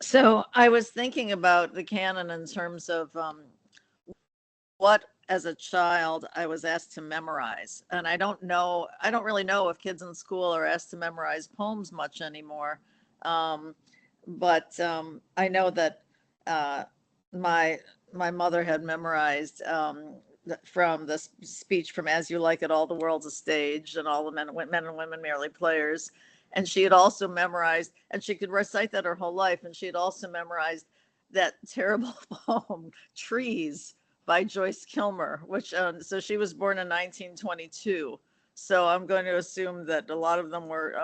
So I was thinking about the canon in terms of what, as a child, I was asked to memorize. And I don't really know if kids in school are asked to memorize poems much anymore. Um, but I know that uh, my my mother had memorized from the speech from "As You Like It, All the World's a Stage, and all the men and women merely players." And she had also memorized, and she could recite that her whole life. And she had also memorized that terrible poem "Trees" by Joyce Kilmer, which so she was born in 1922. So I'm going to assume that a lot of them were,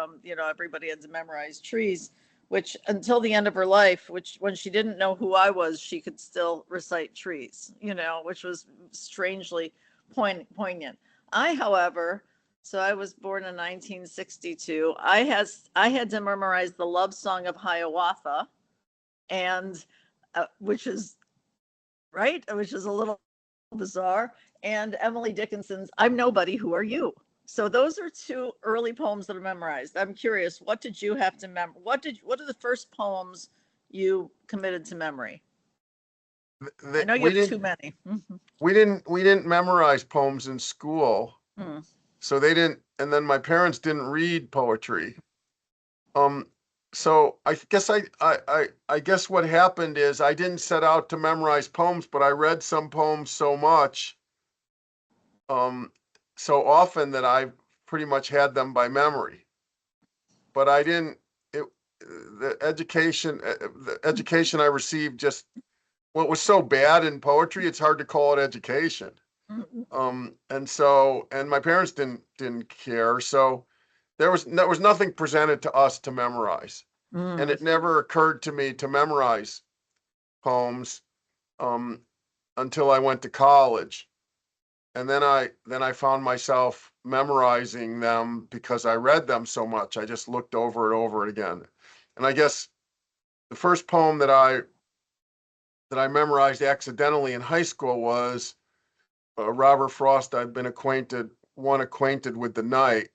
everybody had to memorize trees, which until the end of her life, which when she didn't know who I was, she could still recite trees, which was strangely poignant. However, so I was born in 1962. I had to memorize the love song of Hiawatha, and which is right, which is a little bizarre. And Emily Dickinson's "I'm Nobody, Who Are You?" So those are two early poems that are memorized. I'm curious, what did you have to what are the first poems you committed to memory? I know you We have didn't too many. we didn't memorize poems in school, Mm-hmm. so they didn't. And then my parents didn't read poetry. Um, so I guess what happened is I didn't set out to memorize poems, but I read some poems so much, um, so often that I pretty much had them by memory. But I didn't. It the education I received just well, it was so bad in poetry, it's hard to call it education. And my parents didn't care, so there was nothing presented to us to memorize, and Mm-hmm. it never occurred to me to memorize poems um, until I went to college, and then I found myself memorizing them because I read them so much. I just looked over and over again, and I guess the first poem that I memorized accidentally in high school was Robert Frost. I've been acquainted with the night.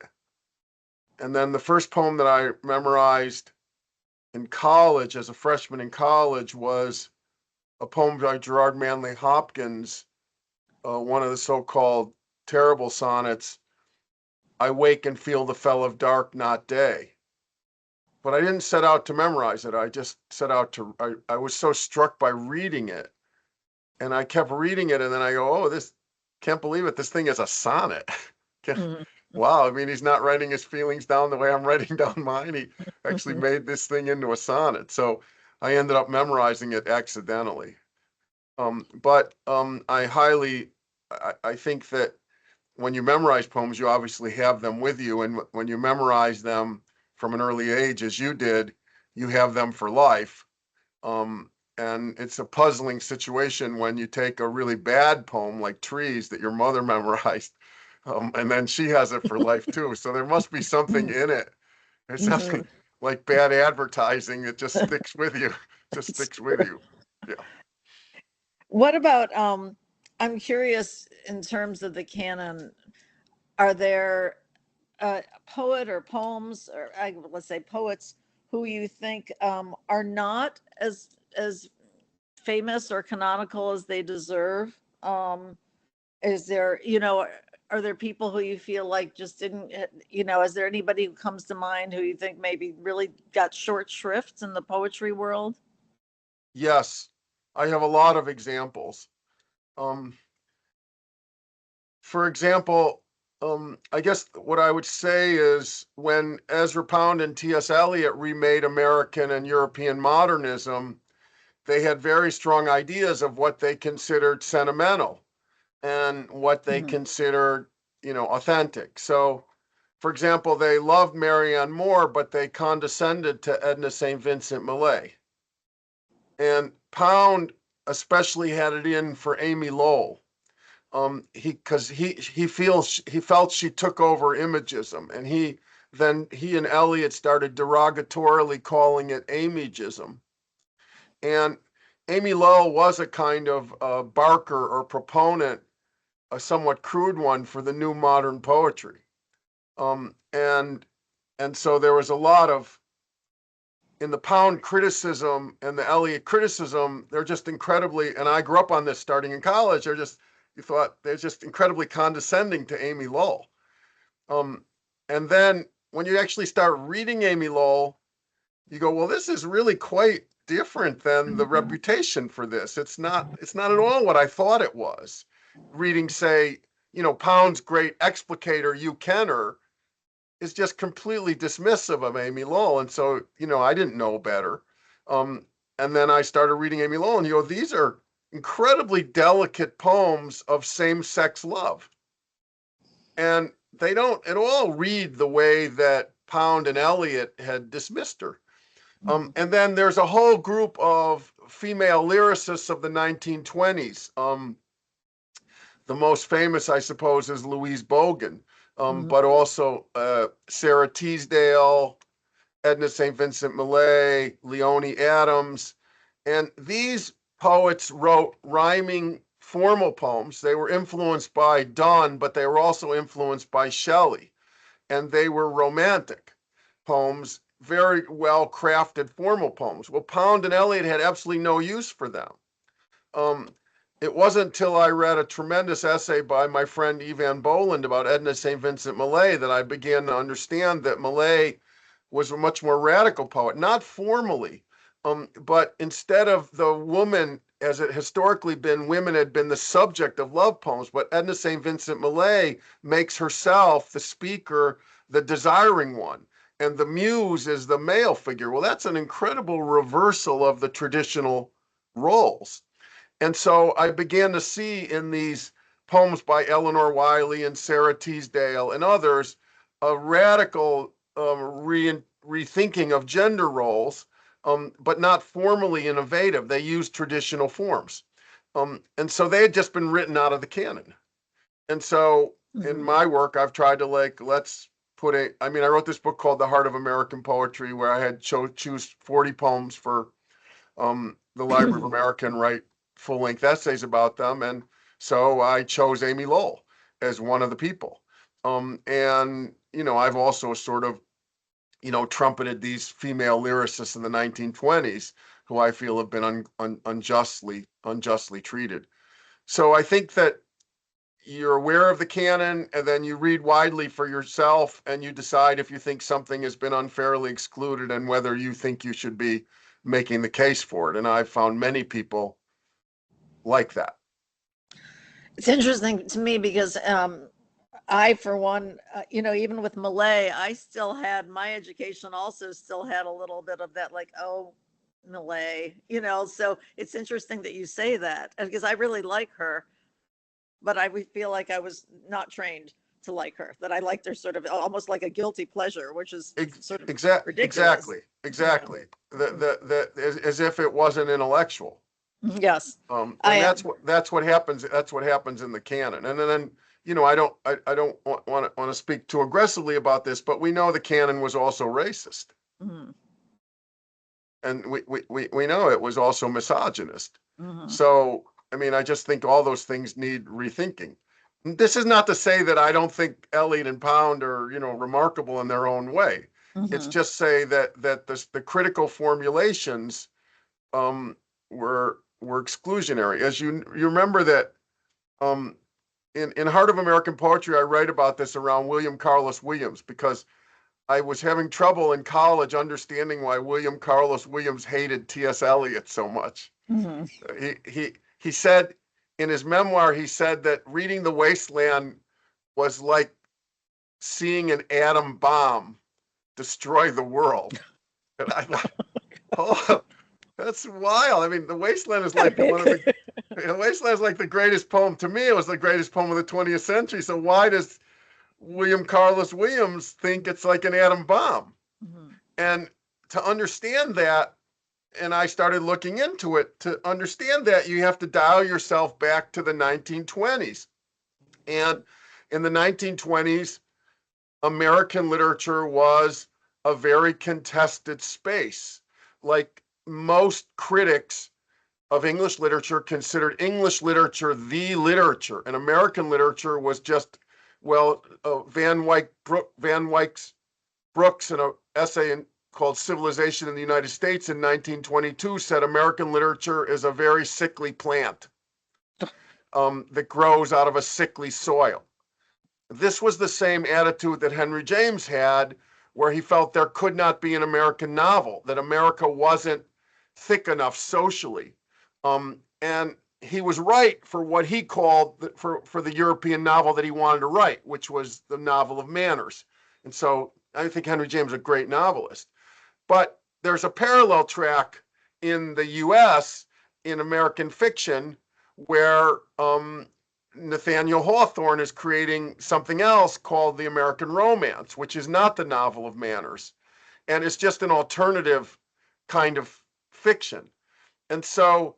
And then the first poem that I memorized in college, as a freshman in college, was a poem by Gerard Manley Hopkins, one of the so-called terrible sonnets, I wake and feel the fell of dark, not day. But I didn't set out to memorize it. I just set out to, I was so struck by reading it. And I kept reading it, and then I go, oh, can't believe it. This thing is a sonnet. Mm-hmm. Wow. I mean, he's not writing his feelings down the way I'm writing down mine. He actually made this thing into a sonnet. So I ended up memorizing it accidentally. But I think that when you memorize poems, you obviously have them with you. And when you memorize them from an early age, as you did, you have them for life. Um, and it's a puzzling situation when you take a really bad poem like Trees that your mother memorized, and then she has it for life too. So there must be something in it. There's Mm-hmm. something like bad advertising that just sticks with you, just sticks with you. Yeah. What about I'm curious in terms of the canon, are there poet or poems, or let's say poets, who you think are not as famous or canonical as they deserve? Is there, are there people who you feel like just didn't, is there anybody who comes to mind who you think maybe really got short shrift in the poetry world? Yes, I have a lot of examples. Um, for example, I guess what I would say is when Ezra Pound and T.S. Eliot remade American and European modernism, they had very strong ideas of what they considered sentimental and what they Mhm. considered, authentic. So, for example, they loved Marianne Moore, but they condescended to Edna St. Vincent Millay. And Pound especially had it in for Amy Lowell. He felt she took over imagism, and he and Eliot started derogatorily calling it Amygism. And Amy Lowell was a kind of barker or proponent, a somewhat crude one, for the new modern poetry. Um, and and so there was a lot of in the Pound criticism and the Eliot criticism, they're just incredibly, and I grew up on this starting in college, they're just incredibly condescending to Amy Lowell. And then when you actually start reading Amy Lowell, you go, well, this is really quite different than the reputation for this. It's not at all what I thought it was. Reading, say, Pound's great explicator, Hugh Kenner, is just completely dismissive of Amy Lowell. And so, I didn't know better. And then I started reading Amy Lowell, and these are incredibly delicate poems of same-sex love. And they don't at all read the way that Pound and Eliot had dismissed her. And then there's a whole group of female lyricists of the 1920s. The most famous, I suppose, is Louise Bogan, but also Sarah Teasdale, Edna St. Vincent Millay, Leonie Adams. And these poets wrote rhyming formal poems. They were influenced by Donne, but they were also influenced by Shelley. And they were romantic poems, very well crafted formal poems. Well, Pound and Eliot had absolutely no use for them. It wasn't until I read a tremendous essay by my friend Evan Boland about Edna St. Vincent Millay that I began to understand that Millay was a much more radical poet, not formally, but instead of the woman, as it historically been, women had been the subject of love poems, but Edna St. Vincent Millay makes herself the speaker, the desiring one, and the muse is the male figure. Well, that's an incredible reversal of the traditional roles. And so I began to see in these poems by Eleanor Wiley and Sarah Teasdale and others a radical rethinking of gender roles, but not formally innovative. They used traditional forms. And so they had just been written out of the canon. And so in my work, I've tried to I wrote this book called The Heart of American Poetry, where I had choose 40 poems for the Library of America and write full-length essays about them. And so I chose Amy Lowell as one of the people. And, I've also sort of, trumpeted these female lyricists in the 1920s who I feel have been unjustly treated. So I think that you're aware of the canon, and then you read widely for yourself, and you decide if you think something has been unfairly excluded and whether you think you should be making the case for it. And I've found many people like that. It's interesting to me because I, for one, even with Millay, I still had, my education also still had a little bit of that, like, oh, Millay, so it's interesting that you say that, because I really like her, but I would feel like I was not trained to like her, that I liked her sort of almost like a guilty pleasure, which is sort of ridiculous. Exactly. As if it wasn't intellectual. Yes. And that's what happens. That's what happens in the canon. And then, I don't want to speak too aggressively about this, but we know the canon was also racist. Mm-hmm. And we know it was also misogynist. Mm-hmm. So, I just think all those things need rethinking. This is not to say that I don't think Eliot and Pound are, remarkable in their own way. Mm-hmm. It's just say that the critical formulations were exclusionary. As you remember that in Heart of American Poetry, I write about this around William Carlos Williams, because I was having trouble in college understanding why William Carlos Williams hated T.S. Eliot so much. Mm-hmm. He said in his memoir, he said that reading The Wasteland was like seeing an atom bomb destroy the world. And I thought, oh, that's wild. The Wasteland is like The Wasteland is like the greatest poem. To me, it was the greatest poem of the 20th century. So why does William Carlos Williams think it's like an atom bomb? Mm-hmm. And to understand that, and I started looking into it, to understand that you have to dial yourself back to the 1920s. And in the 1920s, American literature was a very contested space. Like, most critics of English literature considered English literature the literature, and American literature was just, Van Wyck Brooks in an essay called Civilization in the United States in 1922 said American literature is a very sickly plant that grows out of a sickly soil. This was the same attitude that Henry James had, where he felt there could not be an American novel, that America wasn't thick enough socially. And he was right for what he called for the European novel that he wanted to write, which was the novel of manners. And so I think Henry James is a great novelist. But there's a parallel track in the US in American fiction where Nathaniel Hawthorne is creating something else called the American romance, which is not the novel of manners. And it's just an alternative kind of fiction. And so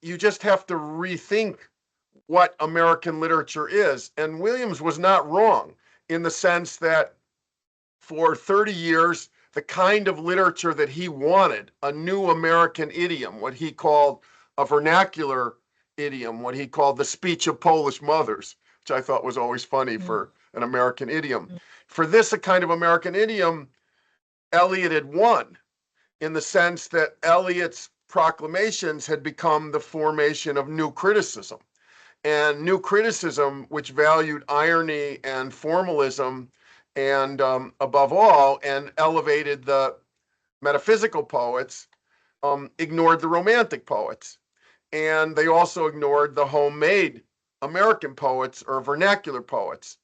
you just have to rethink what American literature is. And Williams was not wrong in the sense that for 30 years, the kind of literature that he wanted, a new American idiom, what he called a vernacular idiom, what he called the speech of Polish mothers, which I thought was always funny for an American idiom. For this, a kind of American idiom, Eliot had won in the sense that Eliot's proclamations had become the formation of new criticism. And new criticism, which valued irony and formalism, and above all, and elevated the metaphysical poets, ignored the romantic poets. And they also ignored the homemade American poets or vernacular poets.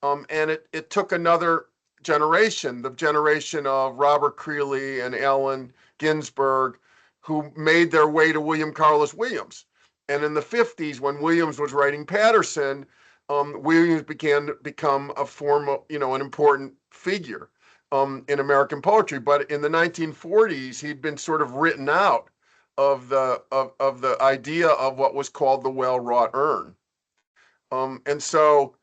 And it took another generation, the generation of Robert Creeley and Allen Ginsberg, who made their way to William Carlos Williams. And in the 50s, when Williams was writing Patterson, Williams began to become a formal, an important figure in American poetry. But in the 1940s, he'd been sort of written out of the idea of what was called the well-wrought urn. And so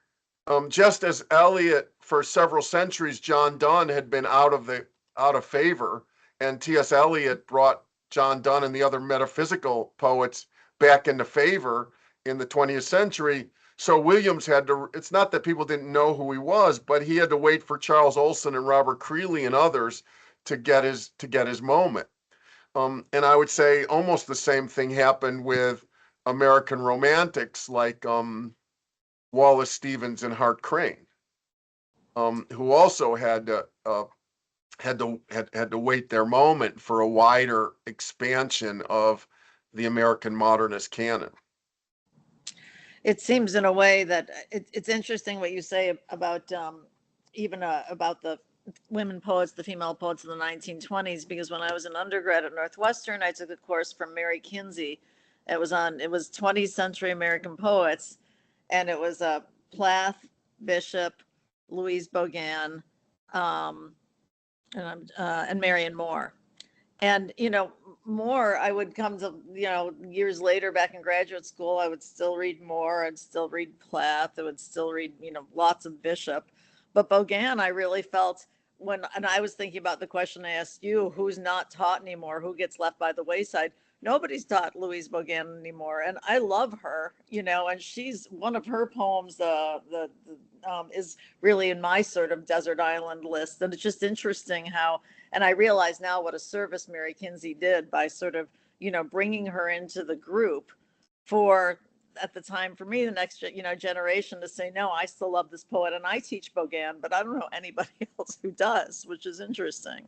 just as Eliot, for several centuries, John Donne had been out of favor, and T.S. Eliot brought John Donne and the other metaphysical poets back into favor in the 20th century. So Williams had to, it's not that people didn't know who he was, but he had to wait for Charles Olson and Robert Creeley and others to get his moment. And I would say almost the same thing happened with American romantics like Wallace Stevens and Hart Crane, who also had to wait their moment for a wider expansion of the American modernist canon. It seems in a way that it's interesting what you say about even about the women poets, the female poets of the 1920s, because when I was an undergrad at Northwestern, I took a course from Mary Kinsey. It was 20th century American poets, and it was Plath, Bishop, Louise Bogan, and Marion Moore. And, Moore, I would come to, years later back in graduate school, I would still read Moore, I'd still read Plath, I would still read, lots of Bishop. But Bogan, I really felt and I was thinking about the question I asked you, who's not taught anymore, who gets left by the wayside? Nobody's taught Louise Bogan anymore. And I love her, and she's one of her poems, is really in my sort of desert island list. And it's just interesting how, and I realize now what a service Mary Kinsey did by sort of, bringing her into the group for, at the time, for me, the next, generation to say, no, I still love this poet and I teach Bogan, but I don't know anybody else who does, which is interesting.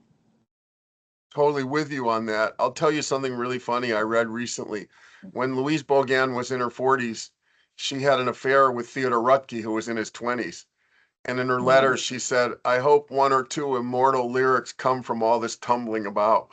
Totally with you on that. I'll tell you something really funny I read recently. When Louise Bogan was in her 40s, she had an affair with Theodore Rutke, who was in his 20s. And in her letters, she said, I hope one or two immortal lyrics come from all this tumbling about.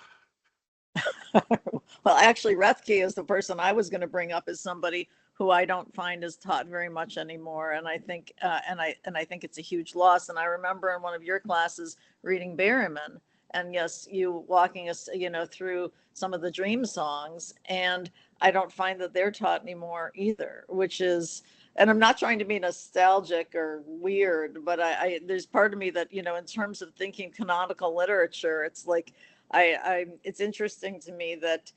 Well, actually, Rutke is the person I was going to bring up as somebody who I don't find is taught very much anymore. And I think, and I think it's a huge loss. And I remember in one of your classes reading Berryman, and yes, you walking us, through some of the dream songs. And I don't find that they're taught anymore either, which is, and I'm not trying to be nostalgic or weird, but I there's part of me that, in terms of thinking canonical literature, it's like, it's interesting to me that,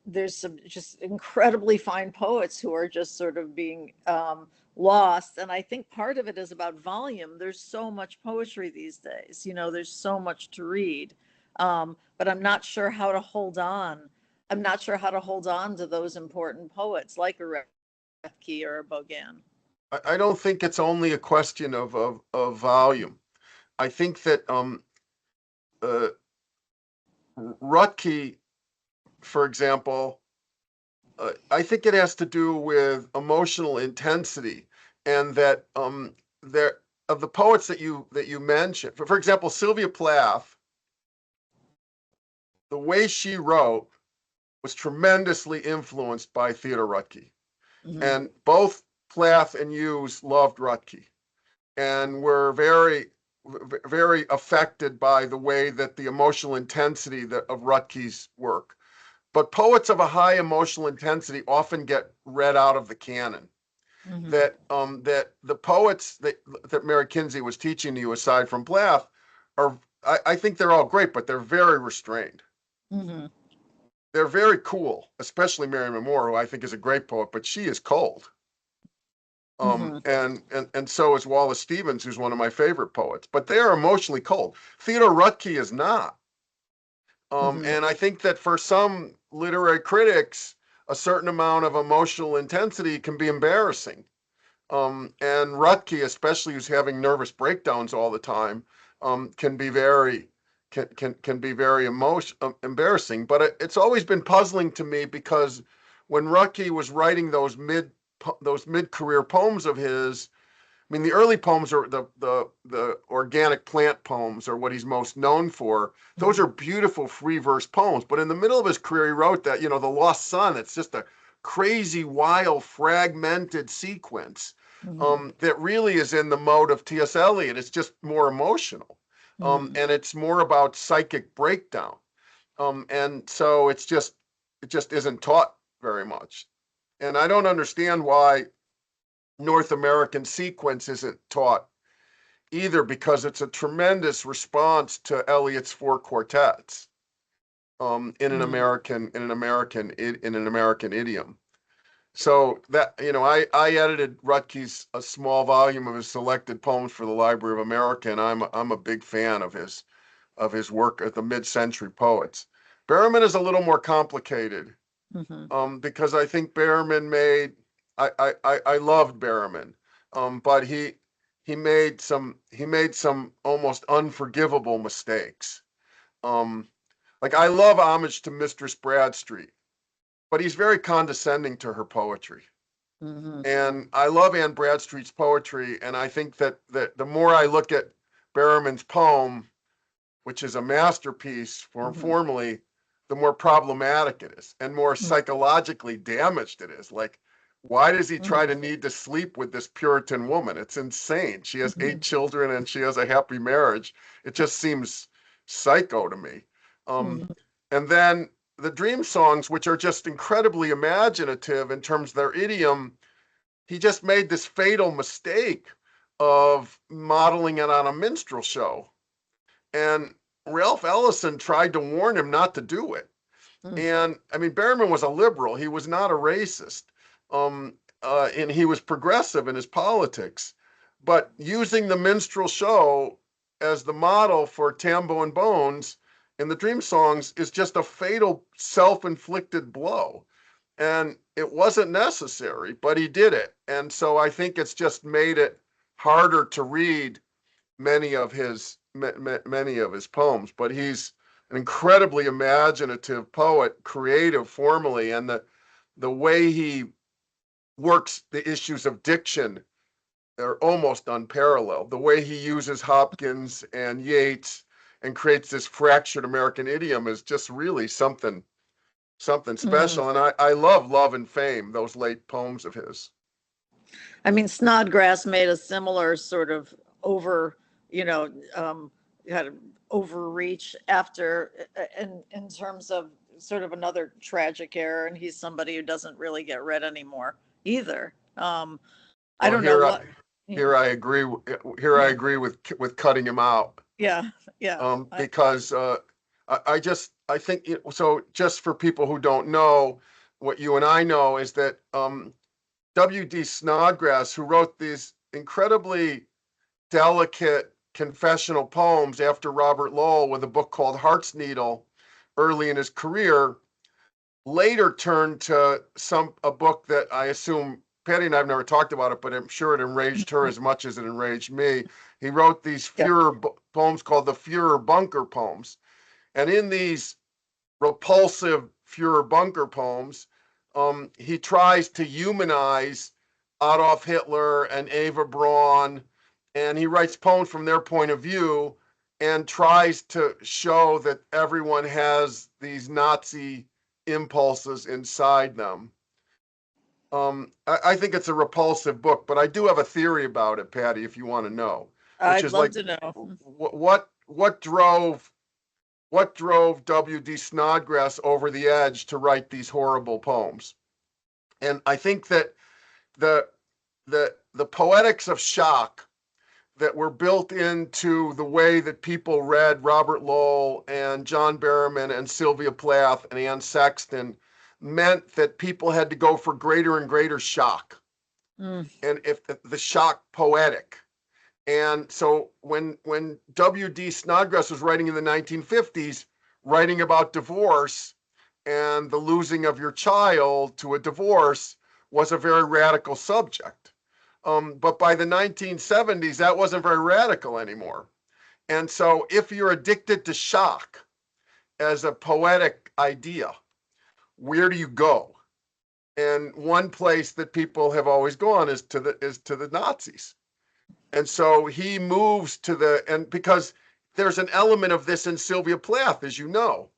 there's some just incredibly fine poets who are just sort of being lost. And I think part of it is about volume. There's so much poetry these days, there's so much to read. But I'm not sure how to hold on. I'm not sure how to hold on to those important poets like a Rethke or a Bogan. I don't think it's only a question of volume. I think that Rutke, for example, I think it has to do with emotional intensity, and that there of the poets that you mentioned, for example, Sylvia Plath, the way she wrote was tremendously influenced by Theodore Rutke, Mm-hmm. and both Plath and Hughes loved Rutke, and were very affected by the way that the emotional intensity of Rutke's work. But poets of a high emotional intensity often get read out of the canon. Mm-hmm. That the poets that Mary Kinsey was teaching to you, aside from Plath, are I think they're all great, but they're very restrained. Mm-hmm. They're very cool, especially Mary Moore, who I think is a great poet, but she is cold. And so is Wallace Stevens, who's one of my favorite poets, but they are emotionally cold. Theodore Rutke is not. And I think that for some literary critics, a certain amount of emotional intensity can be embarrassing. And Rutke, especially who's having nervous breakdowns all the time, can be very embarrassing. But it's always been puzzling to me, because when Rutke was writing those mid-career poems of his, I mean, the early poems are the organic plant poems are what he's most known for. Those are beautiful free verse poems. But in the middle of his career, he wrote that, The Lost Son. It's just a crazy, wild, fragmented sequence that really is in the mode of T.S. Eliot. It's just more emotional. And it's more about psychic breakdown. And so it just isn't taught very much. And I don't understand why North American sequence isn't taught either, because it's a tremendous response to Eliot's four quartets in an American idiom. So that I edited Rutke's a small volume of his selected poems for the Library of America, and I'm a big fan of his work at the mid-century poets. Berriman is a little more complicated because I think Berriman made I loved Berriman, but he made some almost unforgivable mistakes. Like, I love Homage to Mistress Bradstreet, but he's very condescending to her poetry. And I love Anne Bradstreet's poetry, and I think that the more I look at Berriman's poem, which is a masterpiece formally, the more problematic it is and more psychologically damaged it is. Like, why does he try to need to sleep with this Puritan woman? It's insane. She has 8 children and she has a happy marriage. It just seems psycho to me. And then the dream songs, which are just incredibly imaginative in terms of their idiom, he just made this fatal mistake of modeling it on a minstrel show. And Ralph Ellison tried to warn him not to do it. And I mean, Berriman was a liberal. He was not a racist. And he was progressive in his politics. But using the minstrel show as the model for Tambo and Bones in the dream songs is just a fatal self-inflicted blow. And it wasn't necessary, but he did it. And so I think it's just made it harder to read many of his poems. But he's an incredibly imaginative poet, creative formally, and the way he works the issues of diction are almost unparalleled. The way he uses Hopkins and Yeats and creates this fractured American idiom is just really something special. And I love Love and Fame, those late poems of his. I mean, Snodgrass made a similar sort of had an overreach after, in terms of sort of another tragic error, and he's somebody who doesn't really get read anymore either. I don't know what. Here I agree. Here I agree with cutting him out. Yeah, Because I think, so just for people who don't know, what you and I know is that W.D. Snodgrass, who wrote these incredibly delicate confessional poems after Robert Lowell with a book called Heart's Needle early in his career, later turned to a book that I assume Patty and I have never talked about it, but I'm sure it enraged her as much as it enraged me. He wrote these poems called the Führer Bunker poems. And in these repulsive Führer Bunker poems, he tries to humanize Adolf Hitler and Eva Braun, and he writes poems from their point of view and tries to show that everyone has these Nazi impulses inside them. I think it's a repulsive book, but I do have a theory about it, Patty, if you want to know, which I'd is love like, to know. what drove W.D. Snodgrass over the edge to write these horrible poems? And I think that the poetics of shock that were built into the way that people read Robert Lowell and John Berryman and Sylvia Plath and Anne Sexton meant that people had to go for greater and greater shock. And if the shock poetic. And so when W.D. Snodgrass was writing in the 1950s, writing about divorce and the losing of your child to a divorce was a very radical subject. But by the 1970s, that wasn't very radical anymore. And so if you're addicted to shock as a poetic idea, where do you go? And one place that people have always gone is to the Nazis. And so he moves and because there's an element of this in Sylvia Plath, as you know,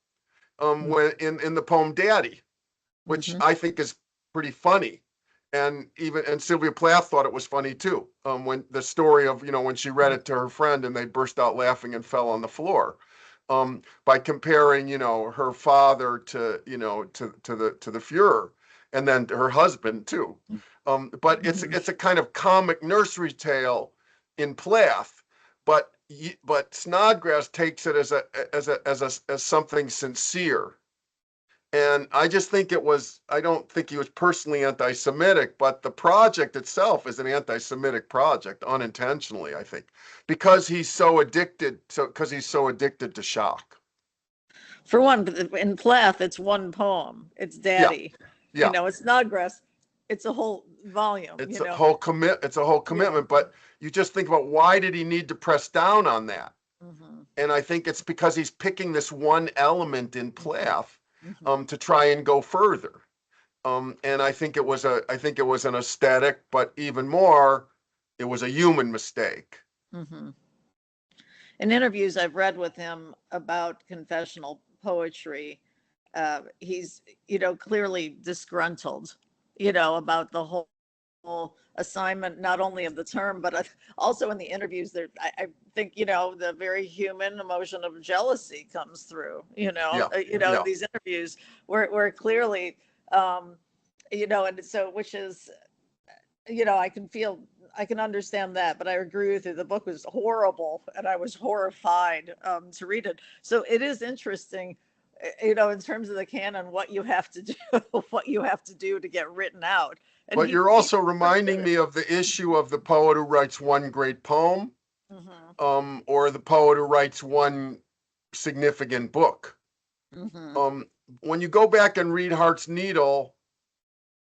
when in the poem Daddy, which I think is pretty funny. And Sylvia Plath thought it was funny too. When the story of, when she read it to her friend and they burst out laughing and fell on the floor. By comparing, her father to the Fuhrer, and then to her husband too. But it's a kind of comic nursery tale in Plath, but Snodgrass takes it as something sincere. And I just think I don't think he was personally anti-Semitic, but the project itself is an anti-Semitic project, unintentionally, I think, because he's so addicted to shock. For one, in Plath, it's one poem. It's Daddy. Yeah. It's Snodgrass. It's a whole volume. It's a whole commitment, but you just think about, why did he need to press down on that? And I think it's because he's picking this one element in Plath to try and go further. And I think it was an aesthetic, but even more, it was a human mistake. In interviews I've read with him about confessional poetry, he's, clearly disgruntled, about the whole assignment, not only of the term, but also in the interviews there, I think, the very human emotion of jealousy comes through, in these interviews where clearly, and so, which is, I can understand that, but I agree with you. The book was horrible and I was horrified to read it. So it is interesting, in terms of the canon, what you have to do, to get written out. And but you're also reminding me of the issue of the poet who writes one great poem, or the poet who writes one significant book. When you go back and read Heart's Needle,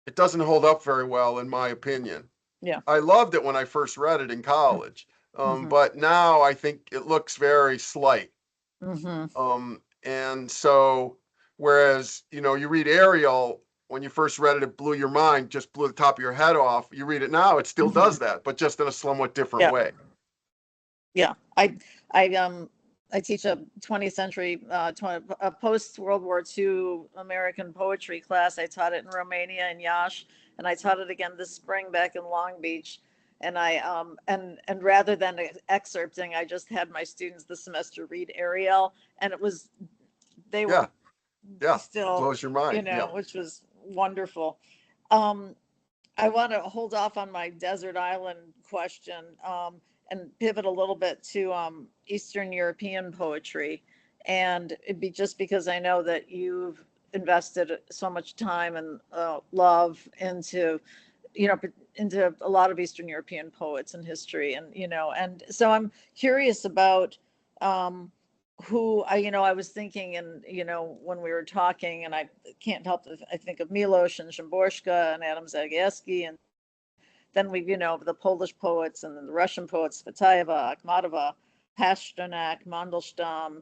it doesn't hold up very well, in my opinion. Yeah. I loved it when I first read it in college, but now I think it looks very slight. And so, whereas, you read Ariel, when you first read it, it blew your mind, just blew the top of your head off. You read it now, it still does that, but just in a somewhat different way. Yeah. I teach a 20th century, a post-World War II American poetry class. I taught it in Romania and Iași, and I taught it again this spring back in Long Beach. And I and rather than excerpting, I just had my students this semester read Ariel, and they were still, blows your mind, which was wonderful. I want to hold off on my desert island question and pivot a little bit to Eastern European poetry. And it'd be just because I know that you've invested so much time and love into, into a lot of Eastern European poets and history, and and so I'm curious about who I was thinking, and when we were talking, and I can't help I think of Milosz and Szymborska and Adam Zagajewski, and then we the Polish poets, and then the Russian poets, Svetaeva, Akhmatova, Pasternak, Mandelstam,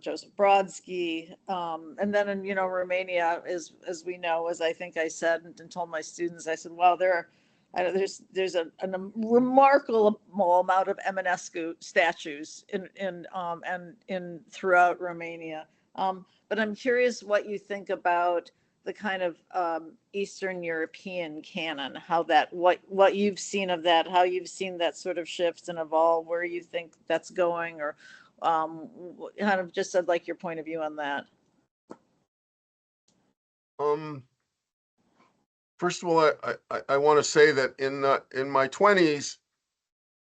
Joseph Brodsky, and then in Romania, as we know, as I think I said and told my students, I said, wow, there's a remarkable amount of Eminescu statues in throughout Romania. But I'm curious what you think about the kind of Eastern European canon, how what you've seen of that, how you've seen that sort of shift and evolve, where you think that's going, or kind of just I'd like your point of view on that. First of all, I want to say that in my 20s,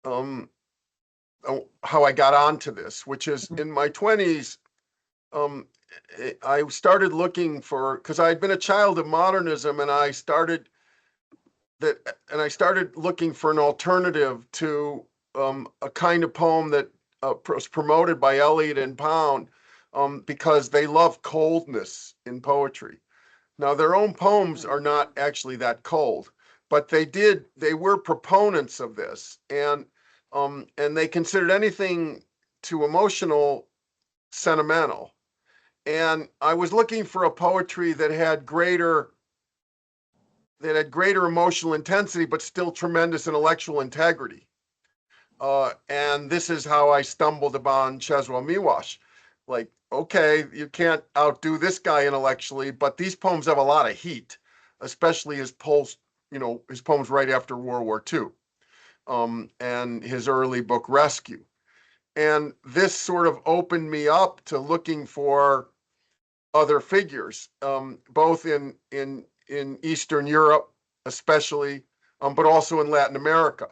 how I got onto this, which is in my 20s, I started looking for, because I had been a child of modernism, and I started looking for an alternative to a kind of poem that was promoted by Eliot and Pound, because they love coldness in poetry. Now, their own poems are not actually that cold, but they were proponents of this, and they considered anything too emotional sentimental. And I was looking for a poetry that had greater emotional intensity, but still tremendous intellectual integrity. And this is how I stumbled upon Czesław Miłosz. Like, okay, you can't outdo this guy intellectually, but these poems have a lot of heat, especially his poems right after World War II, and his early book Rescue. And this sort of opened me up to looking for other figures, both in Eastern Europe, especially, but also in Latin America,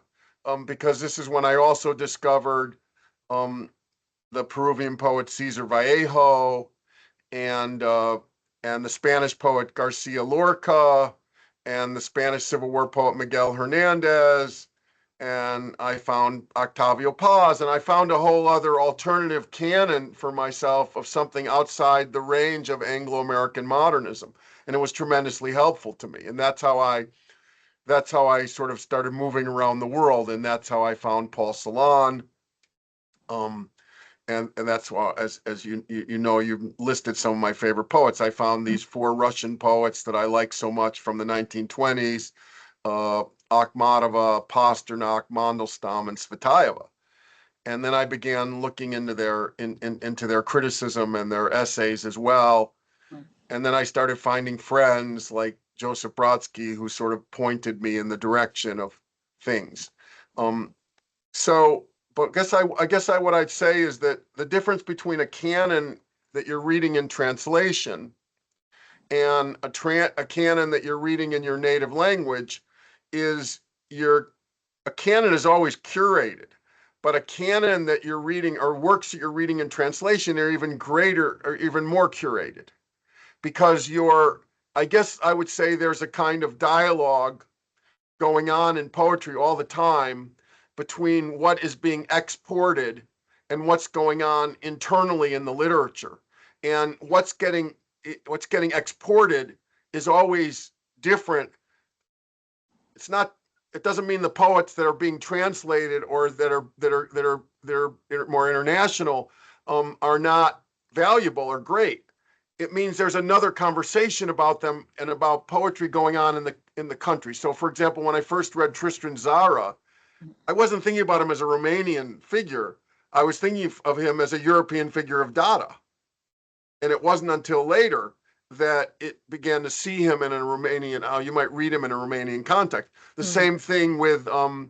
because this is when I also discovered the Peruvian poet Cesar Vallejo, and the Spanish poet Garcia Lorca, and the Spanish Civil War poet Miguel Hernandez, and I found Octavio Paz, and I found a whole other alternative canon for myself of something outside the range of Anglo-American modernism, and it was tremendously helpful to me. And that's how I sort of started moving around the world, and that's how I found Paul Celan. And that's why, as you know, you've listed some of my favorite poets. I found these 4 Russian poets that I like so much from the 1920s, Akhmatova, Pasternak, Mandelstam, and Svetaeva. And then I began looking into their criticism and their essays as well. And then I started finding friends like Joseph Brodsky, who sort of pointed me in the direction of things. But I guess what I'd say is that the difference between a canon that you're reading in translation and a canon that you're reading in your native language is a canon is always curated, but a canon that you're reading, or works that you're reading in translation, are even greater or even more curated, because I guess I would say there's a kind of dialogue going on in poetry all the time between what is being exported and what's going on internally in the literature. And what's getting exported is always different. It doesn't mean the poets that are being translated or that are more international are not valuable or great. It means there's another conversation about them and about poetry going on in the country. So, for example, when I first read Tristan Tzara, I wasn't thinking about him as a Romanian figure. I was thinking of him as a European figure of Dada. And it wasn't until later that it began to see him in a Romanian, you might read him in a Romanian context. The same thing with Paul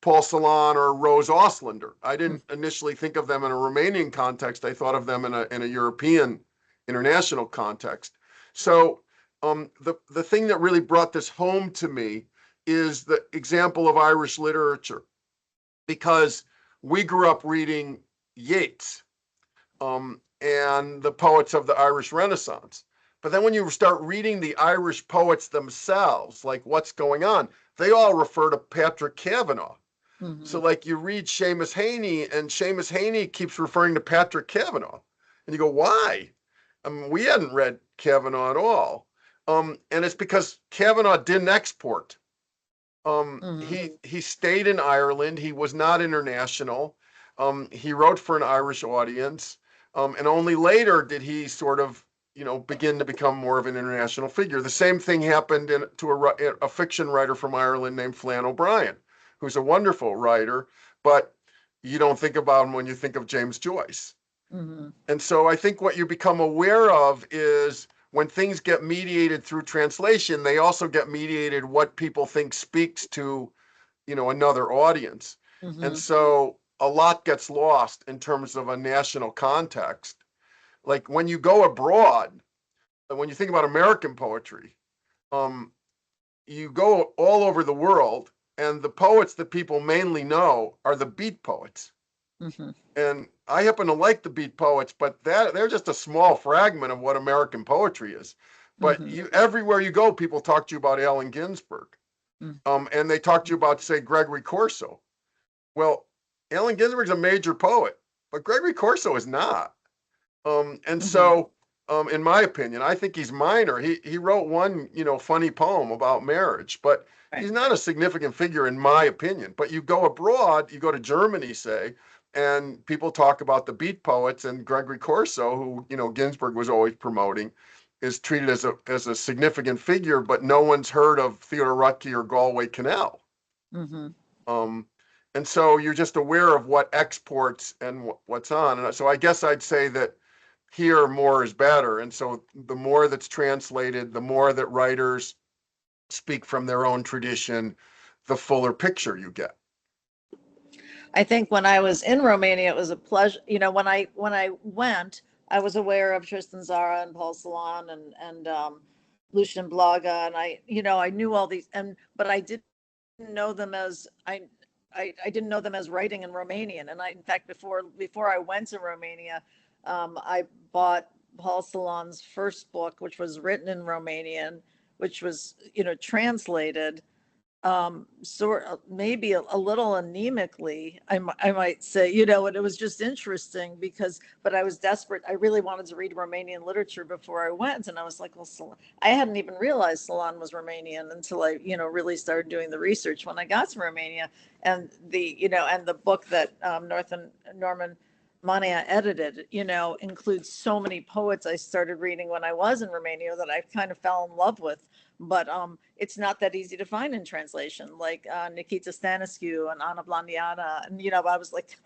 Celan or Rose Auslander. I didn't initially think of them in a Romanian context. I thought of them in a European international context. So the thing that really brought this home to me is the example of Irish literature, because we grew up reading Yeats, and the poets of the Irish Renaissance. But then when you start reading the Irish poets themselves, like what's going on, they all refer to Patrick Kavanagh. So like you read Seamus Heaney, and Seamus Heaney keeps referring to Patrick Kavanagh. And you go, why? I mean, we hadn't read Kavanagh at all. And it's because Kavanagh didn't export. He stayed in Ireland. He was not international. He wrote for an Irish audience. And only later did he sort of, begin to become more of an international figure. The same thing happened to a fiction writer from Ireland named Flann O'Brien, who's a wonderful writer, but you don't think about him when you think of James Joyce. And so I think what you become aware of is when things get mediated through translation, they also get mediated what people think speaks to, another audience. And so a lot gets lost in terms of a national context. Like when you go abroad, and when you think about American poetry, you go all over the world, and the poets that people mainly know are the beat poets. And I happen to like the beat poets, but they're just a small fragment of what American poetry is. But everywhere you go, people talk to you about Allen Ginsberg. And they talk to you about, say, Gregory Corso. Well, Allen Ginsberg's a major poet, but Gregory Corso is not. And so, in my opinion, I think he's minor. He wrote one, funny poem about marriage, but he's not a significant figure in my opinion. But you go abroad, you go to Germany, say, and people talk about the beat poets, and Gregory Corso, who, Ginsberg was always promoting, is treated as a significant figure, but no one's heard of Theodore Rutke or Galway Canal. And so you're just aware of what exports and what's on. And so I guess I'd say that here more is better. And so the more that's translated, the more that writers speak from their own tradition, the fuller picture you get. I think when I was in Romania, it was a pleasure. When I went, I was aware of Tristan Tzara and Paul Celan and Lucian Blaga, and I knew all these, but I didn't know them as I didn't know them as writing in Romanian. And in fact, before I went to Romania, I bought Paul Celan's first book, which was written in Romanian, which was translated. Maybe a little anemically, I might say, and it was just interesting but I was desperate. I really wanted to read Romanian literature before I went. And I was like, well, I hadn't even realized Celan was Romanian until I, really started doing the research when I got to Romania. And the book that Norman Mania edited, includes so many poets I started reading when I was in Romania that I kind of fell in love with. But it's not that easy to find in translation, like Nikita Stanescu and Ana Blandiana. And, I was like,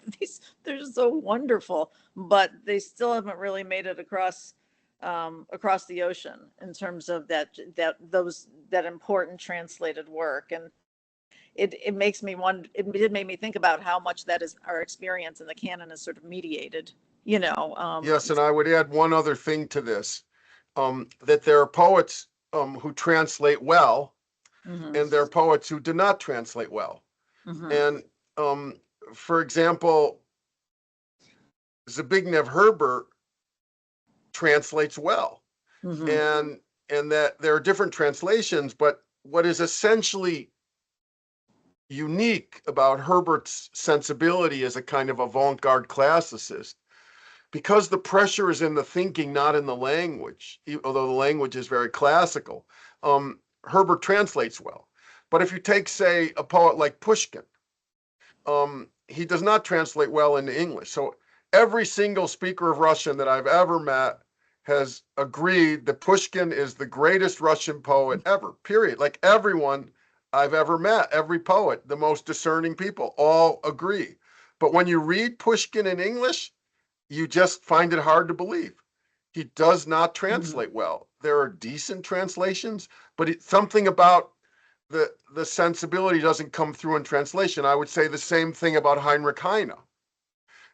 they're so wonderful, but they still haven't really made it across the ocean in terms of that important translated work. And it makes me wonder, it did make me think about how much that is our experience in the canon is sort of mediated, Yes, and I would add one other thing to this, that there are poets who translate well, and there are poets who do not translate well. And for example, Zbigniew Herbert translates well, and that there are different translations, but what is essentially unique about Herbert's sensibility as a kind of avant-garde classicist, because the pressure is in the thinking, not in the language, although the language is very classical, Herbert translates well. But if you take, say, a poet like Pushkin, he does not translate well into English. So every single speaker of Russian that I've ever met has agreed that Pushkin is the greatest Russian poet ever, period. Like everyone I've ever met, every poet, the most discerning people, all agree. But when you read Pushkin in English, you just find it hard to believe. He does not translate well. There are decent translations, but something about the sensibility doesn't come through in translation. I would say the same thing about Heinrich Heine,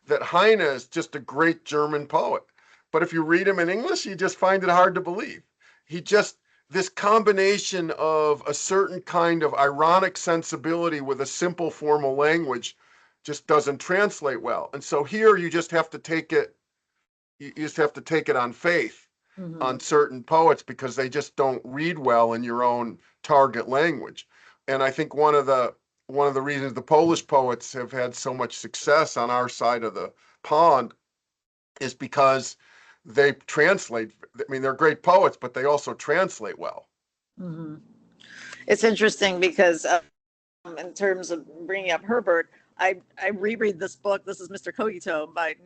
that Heine is just a great German poet. But if you read him in English, you just find it hard to believe. This combination of a certain kind of ironic sensibility with a simple formal language just doesn't translate well. And so here you just have to take it you just have to take it on faith Mhm. on certain poets because they just don't read well in your own target language. And I think one of the reasons the Polish poets have had so much success on our side of the pond is because they translate. I mean, they're great poets, but they also translate well. Mhm. It's interesting because in terms of bringing up Herbert, I reread this book. This is Mr. Cogito by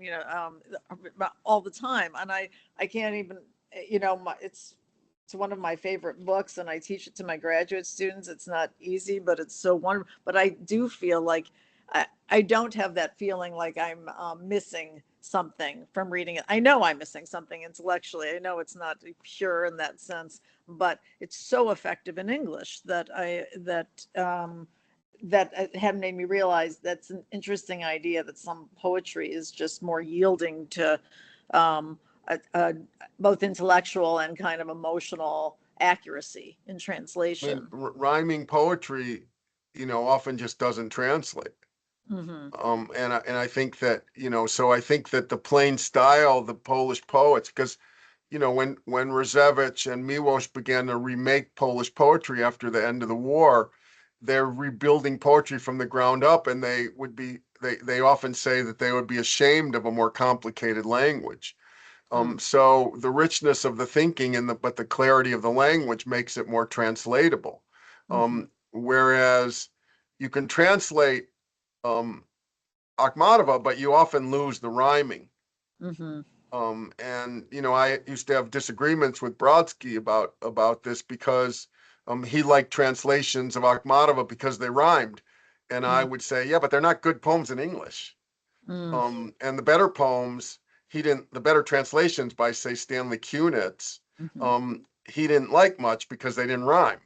all the time, and I can't even it's one of my favorite books, and I teach it to my graduate students. It's not easy, but it's so wonderful. But I do feel like I don't have that feeling like I'm missing something from reading it. I know I'm missing something intellectually. I know it's not pure in that sense, but it's so effective in English that that had made me realize that's an interesting idea, that some poetry is just more yielding to um, both intellectual and kind of emotional accuracy in I mean, translation. rhyming poetry, often just doesn't translate. Mm-hmm. And I think that, so I think that the plain style, the Polish poets, because, when Rózsewicz and Miłosz began to remake Polish poetry after the end of the war, they're rebuilding poetry from the ground up, and they often say that they would be ashamed of a more complicated language. So the richness of the thinking but the clarity of the language makes it more translatable. Mm-hmm. Whereas you can translate Akhmatova, but you often lose the rhyming. Mm-hmm. And I used to have disagreements with Brodsky about this because he liked translations of Akhmatova because they rhymed, and I would say, yeah, but they're not good poems in English. Mm-hmm. And the better poems, the better translations by, say, Stanley Kunitz, Mm-hmm. he didn't like much because they didn't rhyme.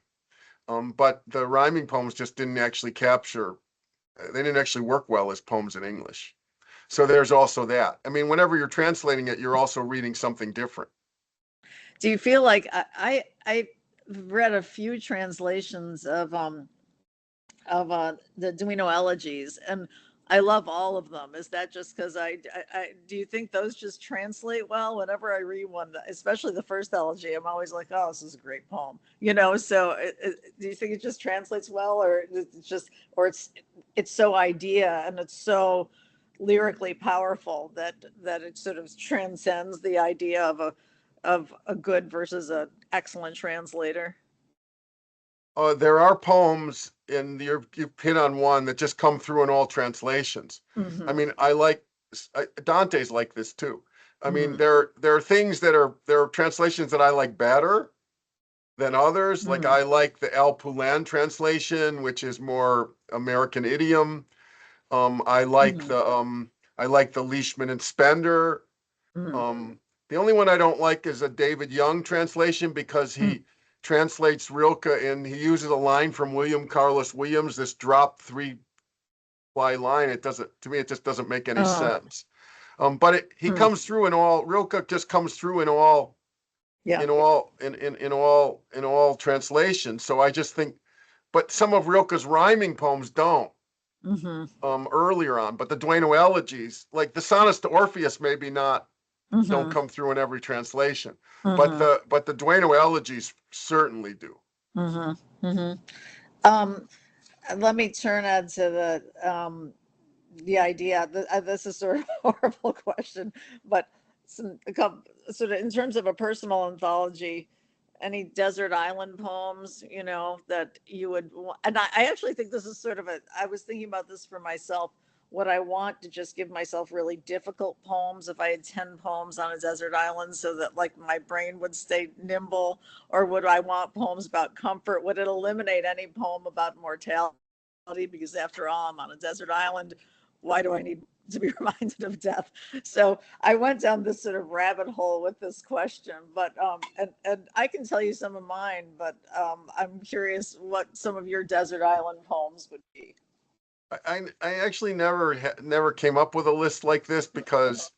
But the rhyming poems just didn't actually they didn't actually work well as poems in English. So there's also that. I mean, whenever you're translating it, you're also reading something different. Do you feel like I read a few translations of the Duino elegies, and I love all of them. Is that just because I do you think those just translate well? Whenever I read one, especially the first elegy, I'm always like, oh, this is a great poem, So, do you think it just translates well, or it's just, or it's so idea and it's so lyrically powerful that it sort of transcends the idea of a good versus a excellent translator? There are poems, and you've hit on one that just come through in all translations. I Mm-hmm. mean, Dante's like this too. I mean, Mm-hmm. there are things there are translations that I like better than others. Like Mm-hmm. I like the Al Poulan translation, which is more American idiom. Um, I like Mm-hmm. the um, I like the Leishman and Spender. Mm-hmm. The only one I don't like is a David Young translation because he translates Rilke and he uses a line from William Carlos Williams, this drop three ply line. To me, it just doesn't make any Oh, sense. He hmm. comes through in all, Rilke just comes through in all, Yeah. in all translations. So I just think, but some of Rilke's rhyming poems don't, Mm-hmm. earlier on, but the Duino elegies, like the sonnets to Orpheus, maybe not, don't Mm-hmm. come through in every translation, but Mm-hmm. the Duino elegies certainly do. Mm-hmm. Mm-hmm. Um, Let me turn on to the idea that this is sort of a horrible question, but a couple, sort of in terms of a personal anthology, any desert island poems, that you would want, and I actually think this is sort of I was thinking about this for myself. Would I want to just give myself really difficult poems if I had 10 poems on a desert island so that like my brain would stay nimble? Or would I want poems about comfort? Would it eliminate any poem about mortality? Because after all, I'm on a desert island. Why do I need to be reminded of death? So I went down this sort of rabbit hole with this question, but and I can tell you some of mine, but I'm curious what some of your desert island poems would be. I actually never came up with a list like this because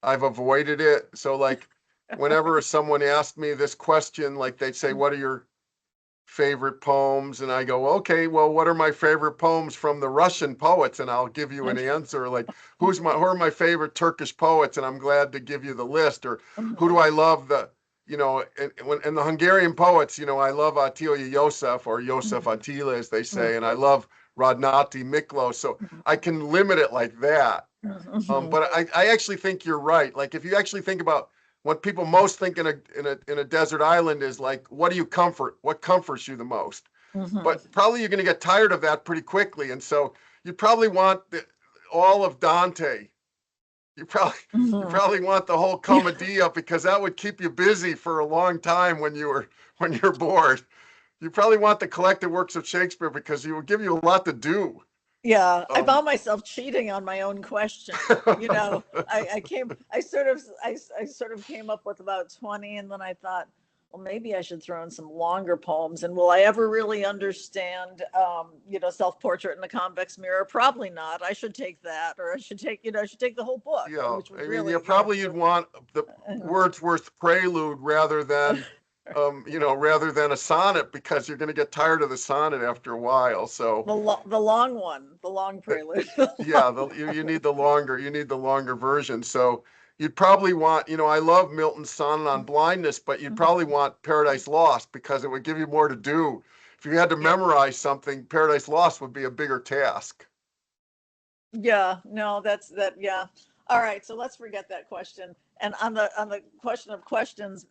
I've avoided it. So like whenever someone asked me this question, like they'd say, "What are your favorite poems, and I go, okay, well, what are my favorite poems from the Russian poets? And I'll give you an answer like, who are my favorite Turkish poets? And I'm glad to give you the list. Or who do I love and the Hungarian poets, I love Attila József, or József Attila, as they say, and I love Radnati Miklos. So I can limit it like that. But I actually think you're right. Like, if you actually think about what people most think in a desert island is like, what comforts you the most? But probably you're going to get tired of that pretty quickly. And so you probably want all of Dante. You probably want the whole Commedia, because that would keep you busy for a long time when you're bored. You probably want the collected works of Shakespeare because he will give you a lot to do. Yeah, I found myself cheating on my own question. I sort of came up with about 20, and then I thought, well, maybe I should throw in some longer poems. And will I ever really understand, Self-Portrait in the Convex Mirror? Probably not. I should take that, or I should take the whole book. Yeah, which was you'd want the Wordsworth prelude rather than rather than a sonnet, because you're going to get tired of the sonnet after a while. So the long one, the long prelude. Yeah, you need the longer version. So you'd probably want, I love Milton's sonnet on blindness, but you'd probably want Paradise Lost, because it would give you more to do. If you had to memorize something, Paradise Lost would be a bigger task. Yeah, no, yeah. All right, so let's forget that question. And on the question of questions,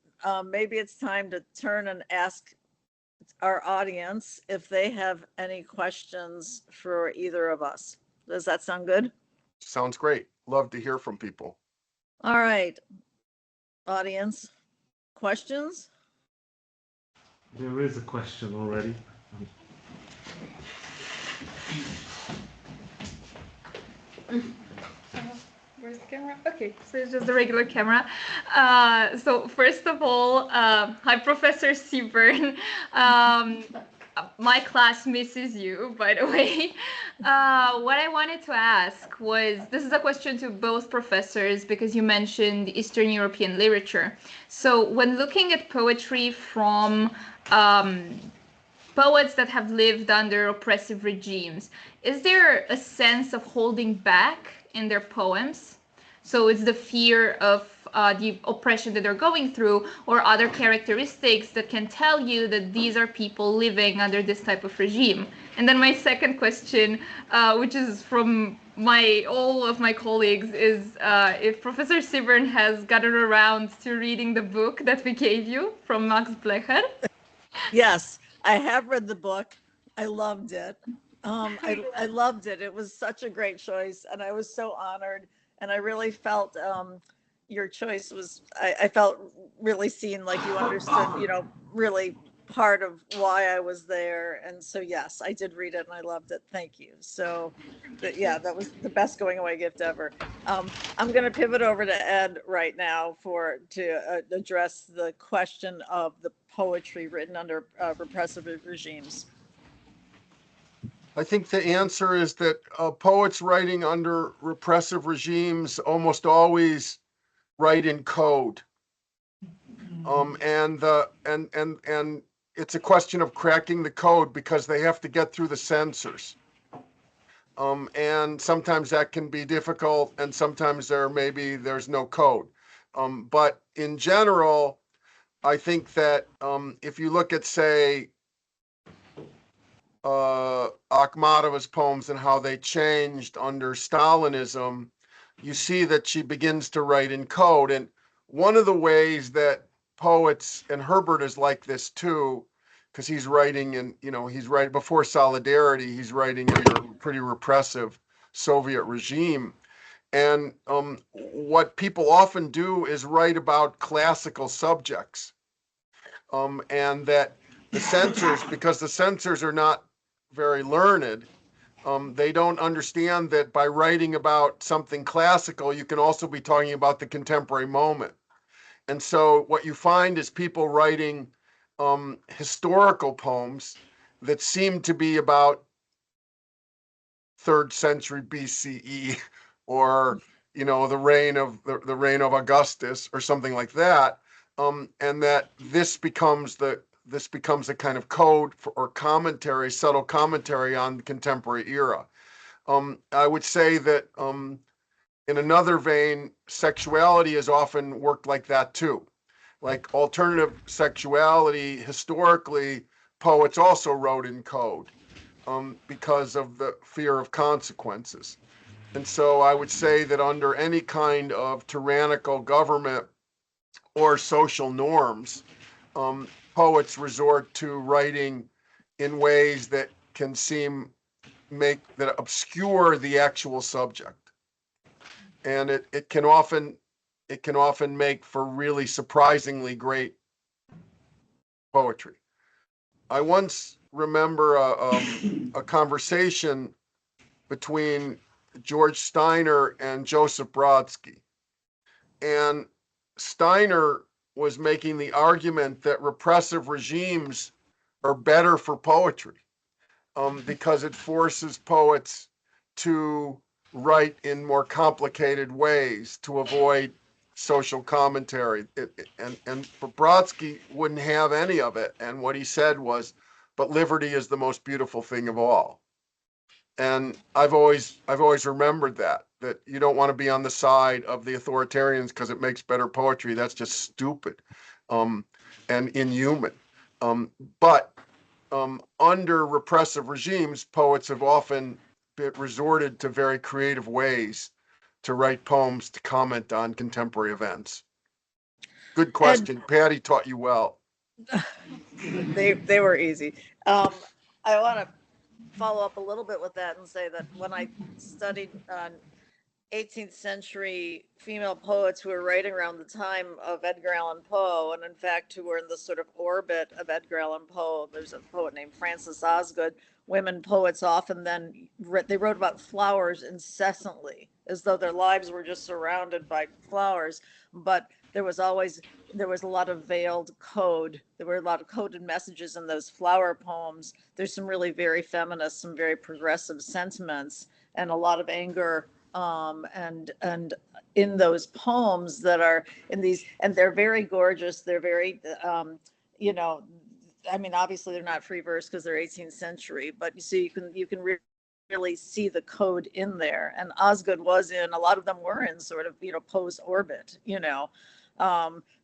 maybe it's time to turn and ask our audience if they have any questions for either of us. Does that sound good? Sounds great. Love to hear from people. All right, audience, questions? There is a question already. Where's the camera? Okay, so it's just the regular camera. So first of all, hi, Professor Seyburn. My class misses you, by the way. What I wanted to ask was, this is a question to both professors, because you mentioned Eastern European literature. So when looking at poetry from poets that have lived under oppressive regimes, is there a sense of holding back in their poems? So it's the fear of the oppression that they're going through, or other characteristics that can tell you that these are people living under this type of regime. And then my second question, which is from all of my colleagues, is if Professor Seyburn has gotten around to reading the book that we gave you from Max Blecher. Yes, I have read the book. I loved it. I loved it. It was such a great choice, and I was so honored. And I really felt your choice was, I felt really seen, like you understood, really part of why I was there. And so, yes, I did read it and I loved it. Thank you. So, that was the best going away gift ever. I'm going to pivot over to Ed right now to address the question of the poetry written under repressive regimes. I think the answer is that poets writing under repressive regimes almost always write in code, and it's a question of cracking the code, because they have to get through the censors, and sometimes that can be difficult, and sometimes there's no code, but in general, I think that if you look at, say, Akhmatova's poems and how they changed under Stalinism, you see that she begins to write in code. And one of the ways that poets, and Herbert is like this too, because he's writing before Solidarity, he's writing under a pretty repressive Soviet regime. And what people often do is write about classical subjects, and that the censors, because the censors are not very learned, they don't understand that by writing about something classical, you can also be talking about the contemporary moment. And so what you find is people writing historical poems that seem to be about 3rd century BCE, or the reign of Augustus, or something like that, and that this becomes the this becomes a kind of code for, or commentary, subtle commentary on the contemporary era. I would say that in another vein, sexuality has often worked like that too. Like alternative sexuality, historically, poets also wrote in code because of the fear of consequences. And so I would say that under any kind of tyrannical government or social norms, poets resort to writing in ways that can that obscure the actual subject. And it can often make for really surprisingly great poetry. I once remember a conversation between George Steiner and Joseph Brodsky. And Steiner was making the argument that repressive regimes are better for poetry because it forces poets to write in more complicated ways to avoid social commentary. And Brodsky wouldn't have any of it. And what he said was, but liberty is the most beautiful thing of all. And I've always remembered that you don't want to be on the side of the authoritarians because it makes better poetry. That's just stupid and inhuman. But under repressive regimes, poets have often resorted to very creative ways to write poems to comment on contemporary events. Good question. Patty taught you well. They were easy. I want to follow up a little bit with that and say that when I studied 18th century female poets who were writing around the time of Edgar Allan Poe, and in fact who were in the sort of orbit of Edgar Allan Poe, there's a poet named Frances Osgood. Women poets often then they wrote about flowers incessantly, as though their lives were just surrounded by flowers. But there was a lot of veiled code. There were a lot of coded messages in those flower poems. There's some really very feminist, some very progressive sentiments, and a lot of anger and in those poems that are in these, and they're very gorgeous. They're very, I mean, obviously they're not free verse because they're 18th century, but you see, you can really see the code in there. And Osgood was in, a lot of them were in sort of, Poe's orbit,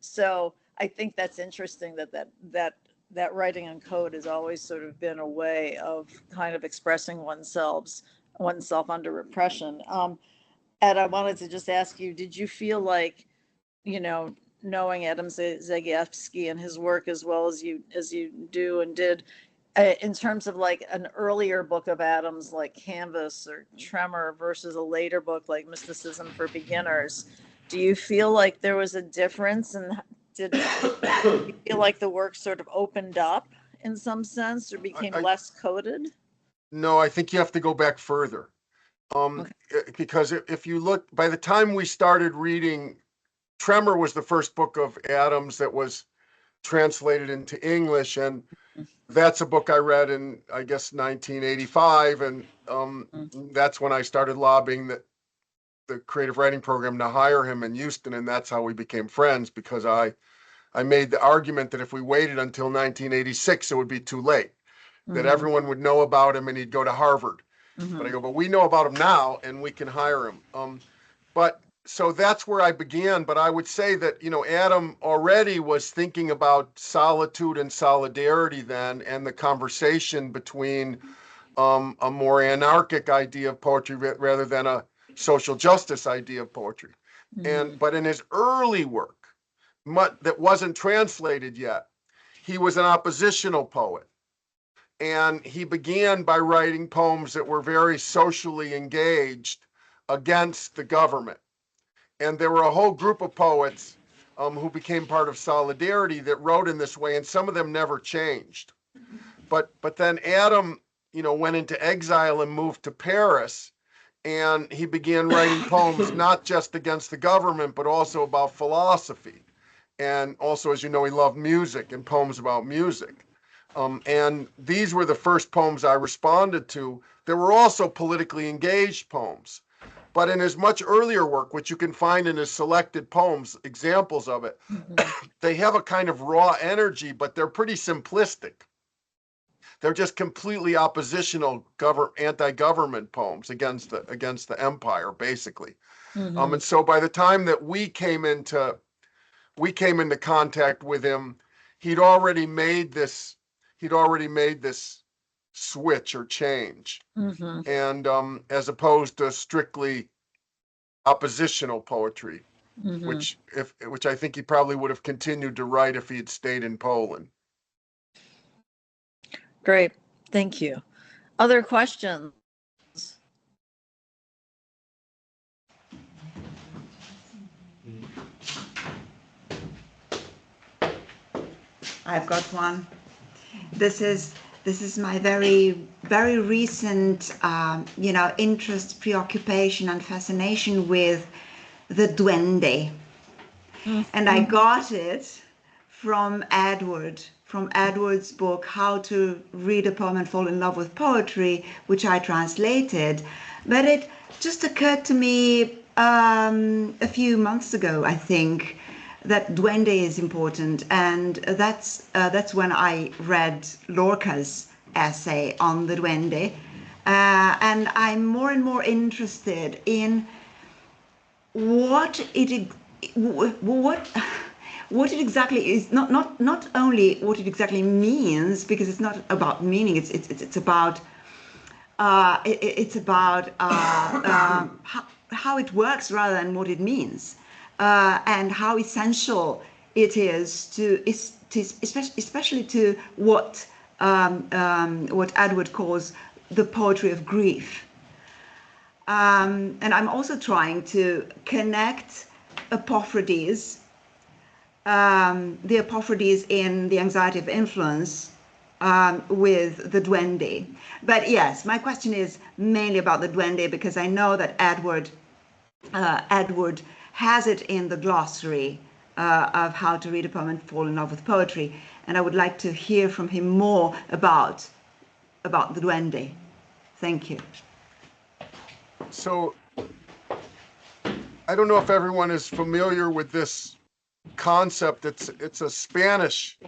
So I think that's interesting that writing in code has always sort of been a way of kind of expressing oneself under repression. Ed, I wanted to just ask you, did you feel like, knowing Adam Zagajewski and his work as well as you do and did, in terms of like an earlier book of Adam's like Canvas or Tremor versus a later book like Mysticism for Beginners, do you feel like there was a difference, and did you feel like the work sort of opened up in some sense or became less coded? No, I think you have to go back further. Okay. Because if you look, by the time we started reading, Tremor was the first book of Adams that was translated into English, and that's a book I read in, I guess, 1985, and that's when I started lobbying the creative writing program to hire him in Houston, and that's how we became friends, because I made the argument that if we waited until 1986, it would be too late, that everyone would know about him and he'd go to Harvard. But I go, but we know about him now and we can hire him. But so that's where I began. But I would say that, Adam already was thinking about solitude and solidarity then, and the conversation between a more anarchic idea of poetry rather than a social justice idea of poetry. But in his early work, that wasn't translated yet, he was an oppositional poet. And he began by writing poems that were very socially engaged against the government. And there were a whole group of poets who became part of Solidarity that wrote in this way, and some of them never changed. But then Adam, went into exile and moved to Paris, and he began writing poems not just against the government, but also about philosophy. And also, as you know, he loved music and poems about music. And these were the first poems I responded to. There were also politically engaged poems, But in his much earlier work, which you can find in his selected poems, examples of it, they have a kind of raw energy, but they're pretty simplistic. They're just completely oppositional anti-government poems against the empire, basically. And so by the time that we came into contact with him, he'd already made this switch or change, and as opposed to strictly oppositional poetry, which I think he probably would have continued to write if he had stayed in Poland. Great, thank you. Other questions? I've got one. This is my very recent, interest, preoccupation, and fascination with the duende, and I got it from Edward's book, How to Read a Poem and Fall in Love with Poetry, which I translated. But it just occurred to me a few months ago, I think, that duende is important, and that's when I read Lorca's essay on the duende, and I'm more and more interested in what it exactly is. Not only what it exactly means, because it's not about meaning. It's about how it works rather than what it means. And how essential it is especially to what Edward calls the poetry of grief. And I'm also trying to connect Apophrodies, the Apophrodies in The Anxiety of Influence, with the duende. But yes, my question is mainly about the duende, because I know that Edward has it in the glossary of How to Read a Poem and Fall in Love with Poetry, and I would like to hear from him more about the duende. Thank you. So I don't know if everyone is familiar with this concept. It's a Spanish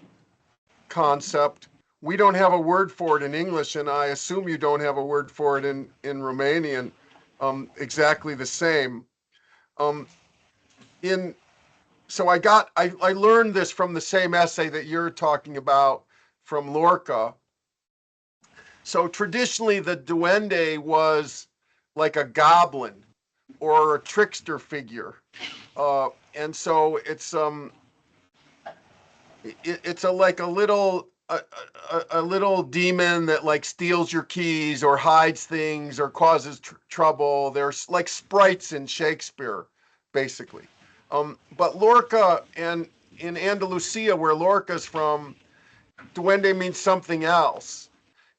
concept. We don't have a word for it in English, and I assume you don't have a word for it in Romanian, exactly the same. So I learned this from the same essay that you're talking about from Lorca. So traditionally the duende was like a goblin or a trickster figure, and so it's like a little demon that like steals your keys or hides things or causes trouble. There's like sprites in Shakespeare, basically. But Lorca, and in Andalusia, where Lorca's from, duende means something else.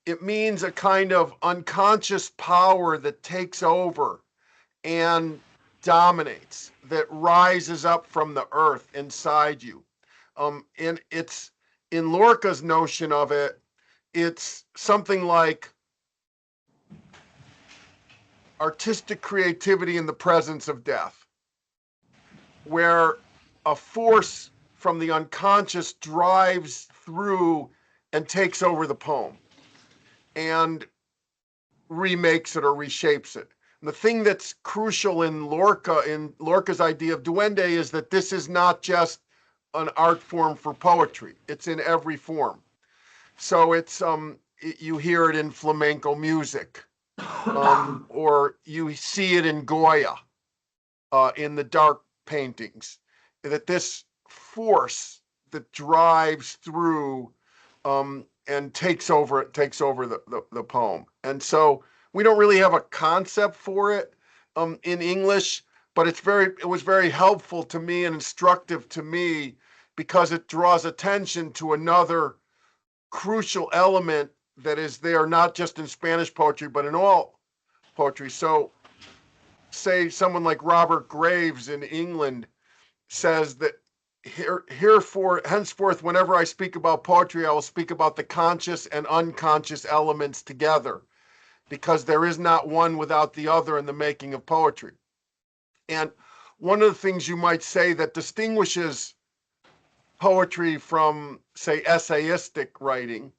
It means a kind of unconscious power that takes over and dominates, that rises up from the earth inside you. And it's, in Lorca's notion of it, it's something like artistic creativity in the presence of death, where a force from the unconscious drives through and takes over the poem and remakes it or reshapes it. And the thing that's crucial in Lorca's idea of duende is that this is not just an art form for poetry. It's in every form. So it's you hear it in flamenco music, or you see it in Goya, in the dark paintings, that this force that drives through and takes over the poem. And so we don't really have a concept for it in English, but it was very helpful to me and instructive to me, because it draws attention to another crucial element that is there not just in Spanish poetry but in all poetry. So say someone like Robert Graves in England says that henceforth, whenever I speak about poetry, I will speak about the conscious and unconscious elements together. because there is not one without the other in the making of poetry. And one of the things you might say that distinguishes poetry from, say, essayistic writing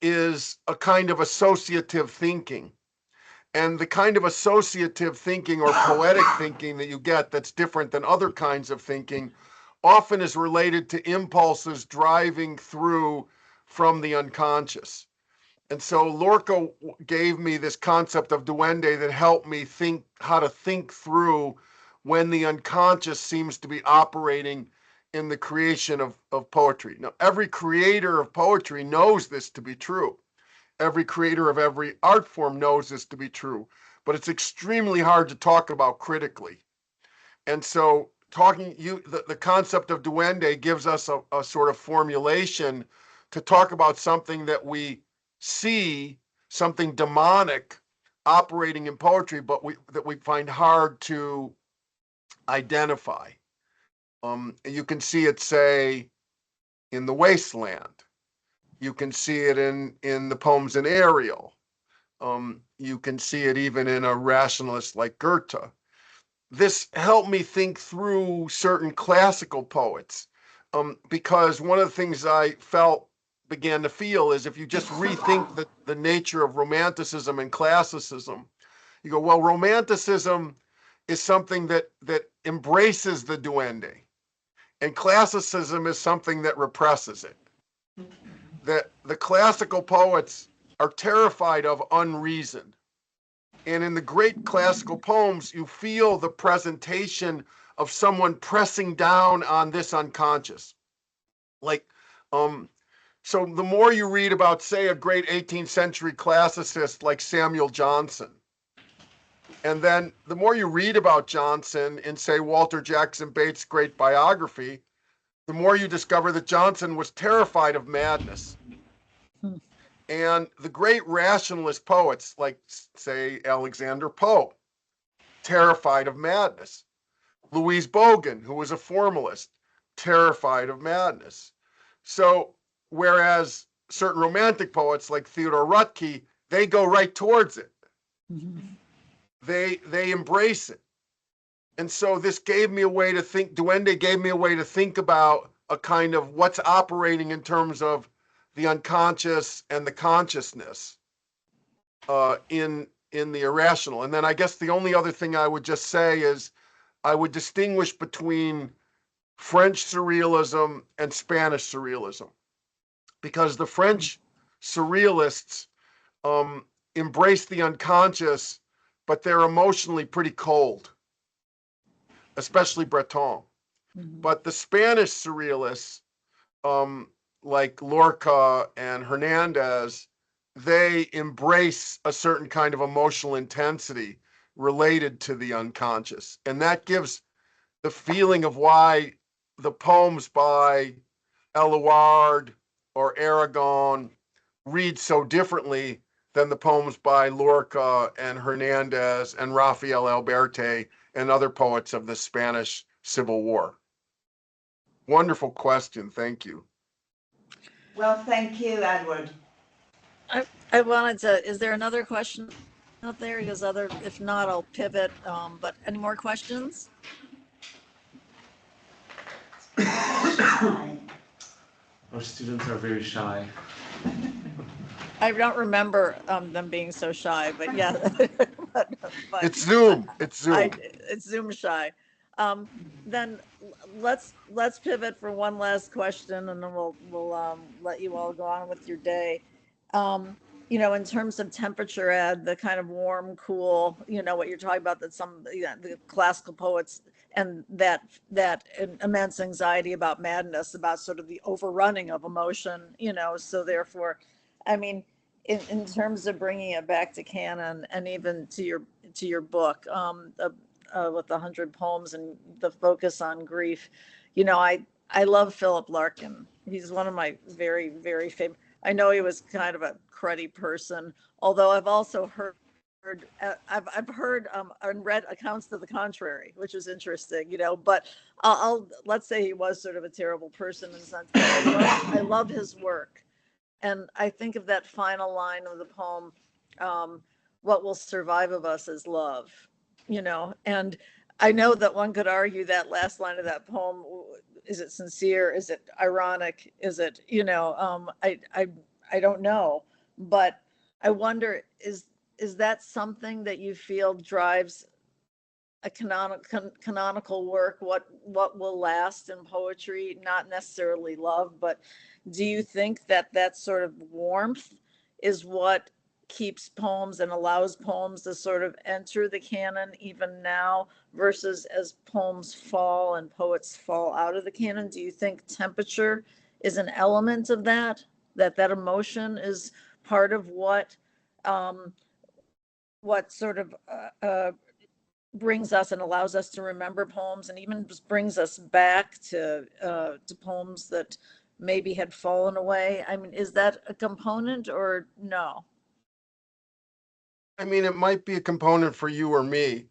is a kind of associative thinking. And the kind of associative thinking or poetic thinking that you get that's different than other kinds of thinking often is related to impulses driving through from the unconscious. And so Lorca gave me this concept of duende that helped me think how to think through when the unconscious seems to be operating in the creation of poetry. Now, every creator of poetry knows this to be true. Every creator of every art form knows this to be true, but it's extremely hard to talk about critically. And so the concept of duende gives us a sort of formulation to talk about something that we see, something demonic operating in poetry, but that we find hard to identify. You can see it, say, in The Wasteland. You can see it in the poems in Ariel. You can see it even in a rationalist like Goethe. This helped me think through certain classical poets, because one of the things I began to feel is if you just rethink the nature of Romanticism and Classicism, you go, well, Romanticism is something that embraces the duende, and Classicism is something that represses it. That the classical poets are terrified of unreason. And in the great classical poems, you feel the presentation of someone pressing down on this unconscious. Like, so the more you read about, say, a great 18th century classicist like Samuel Johnson, and then the more you read about Johnson in, say, Walter Jackson Bates' great biography, the more you discover that Johnson was terrified of madness. And the great rationalist poets, like, say, Alexandru Pope, terrified of madness. Louise Bogan, who was a formalist, terrified of madness. So, whereas certain romantic poets like Theodore Roethke, they go right towards it. They embrace it. And so this gave me a way to think, duende gave me a way to think about a kind of what's operating in terms of the unconscious and the consciousness in the irrational. And then I guess the only other thing I would just say is I would distinguish between French surrealism and Spanish surrealism, because the French surrealists embrace the unconscious, but they're emotionally pretty cold, especially Breton. But the Spanish surrealists, like Lorca and Hernandez, they embrace a certain kind of emotional intensity related to the unconscious. And that gives the feeling of why the poems by Eluard or Aragon read so differently than the poems by Lorca and Hernandez and Rafael Alberti and other poets of the Spanish Civil War. Wonderful question. Thank you. Well, thank you, Edward. I wanted to, is there another question out there? Because if not, I'll pivot. But any more questions? Our students are very shy. I don't remember them being so shy, but yeah. but It's Zoom. It's Zoom. It's Zoom shy. Then let's pivot for one last question, and then we'll let you all go on with your day. In terms of temperature, Ed, the kind of warm, cool, what you're talking about, that the classical poets and that immense anxiety about madness, about sort of the overrunning of emotion, so therefore, I mean, in terms of bringing it back to canon and even to your book, with 100 poems and the focus on grief, I love Philip Larkin. He's one of my very, very favorite. I know he was kind of a cruddy person, although I've also heard I've heard and read accounts to the contrary, which is interesting, but let's say he was sort of a terrible person in a sense. I love his work. And I think of that final line of the poem, what will survive of us is love, and I know that one could argue that last line of that poem, is it sincere? Is it ironic? Is it, I don't know, but I wonder, is that something that you feel drives a canonical work? What will last in poetry? Not necessarily love, but do you think that sort of warmth is what keeps poems and allows poems to sort of enter the canon even now, versus as poems fall and poets fall out of the canon? Do you think temperature is an element of that emotion is part of what sort of brings us and allows us to remember poems, and even just brings us back to poems that maybe had fallen away? I mean, is that a component or no? I mean, it might be a component for you or me,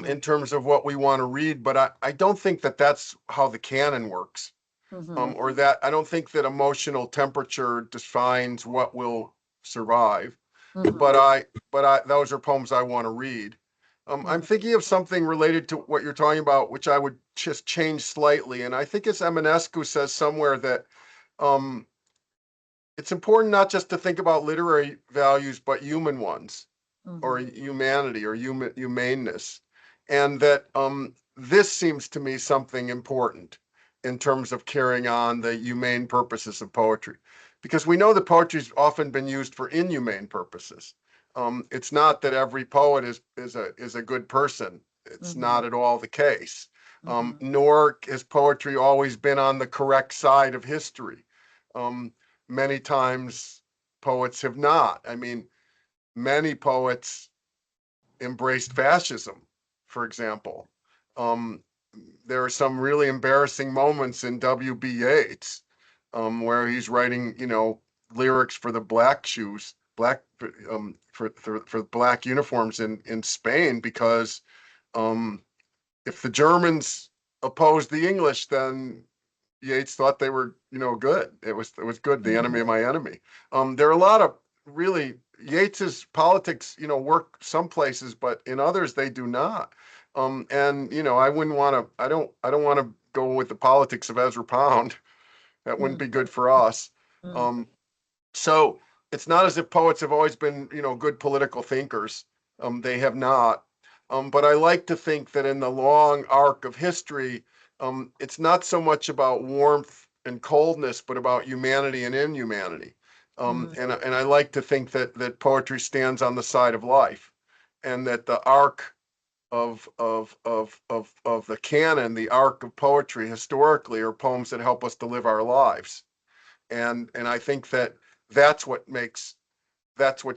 in terms of what we want to read, but I don't think that that's how the canon works. Or that I don't think that emotional temperature defines what will survive. But those are poems I want to read. I'm thinking of something related to what you're talking about, which I would just change slightly. And I think it's Eminescu says somewhere that it's important not just to think about literary values, but human ones, or humanity, or humaneness. And that this seems to me something important in terms of carrying on the humane purposes of poetry, because we know that poetry's often been used for inhumane purposes. It's not that every poet is a good person. It's not at all the case. Nor has poetry always been on the correct side of history. Many times poets have not. I mean, many poets embraced fascism, for example. There are some really embarrassing moments in W.B. Yeats, where he's writing, lyrics for the black shoes, for black uniforms in Spain, because if the Germans opposed the English, then Yeats thought they were, good. It was good, the enemy of my enemy. There are a lot of really, Yeats's politics, work some places, but in others they do not. And I wouldn't want to. I don't want to go with the politics of Ezra Pound. That wouldn't be good for us. So it's not as if poets have always been, good political thinkers. They have not. But I like to think that in the long arc of history, it's not so much about warmth and coldness, but about humanity and inhumanity. And I like to think that poetry stands on the side of life, and that the arc of the canon, the arc of poetry historically, are poems that help us to live our lives. And I think that's what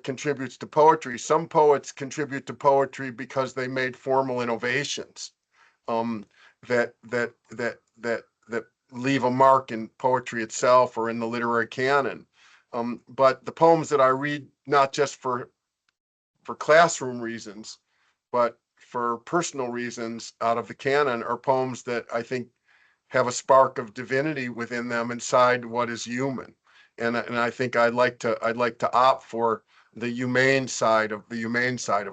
contributes to poetry. Some poets contribute to poetry because they made formal innovations that leave a mark in poetry itself or in the literary canon. But the poems that I read, not just for classroom reasons, but for personal reasons out of the canon, are poems that I think have a spark of divinity within them inside what is human. And I think I'd like to opt for the humane side of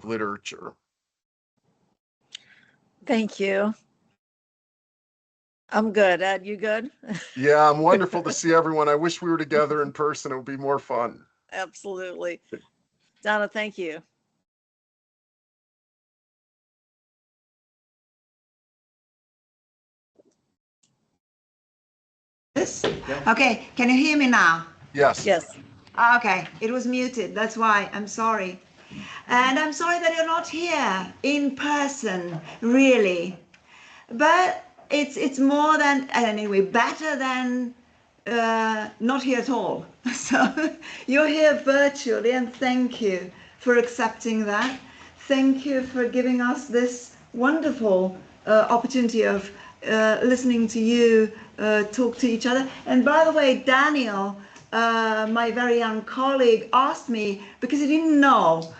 literature. Thank you. I'm good. Ed, you good? Yeah, I'm wonderful to see everyone. I wish we were together in person. It would be more fun. Absolutely. Donna, thank you. Okay, can you hear me now? Yes. Yes. Okay, it was muted, that's why, I'm sorry. And I'm sorry that you're not here in person, really. But it's more than, anyway, better than not here at all. So you're here virtually, and thank you for accepting that. Thank you for giving us this wonderful opportunity of listening to you talk to each other. And by the way, Daniel, my very young colleague, asked me, because he didn't know,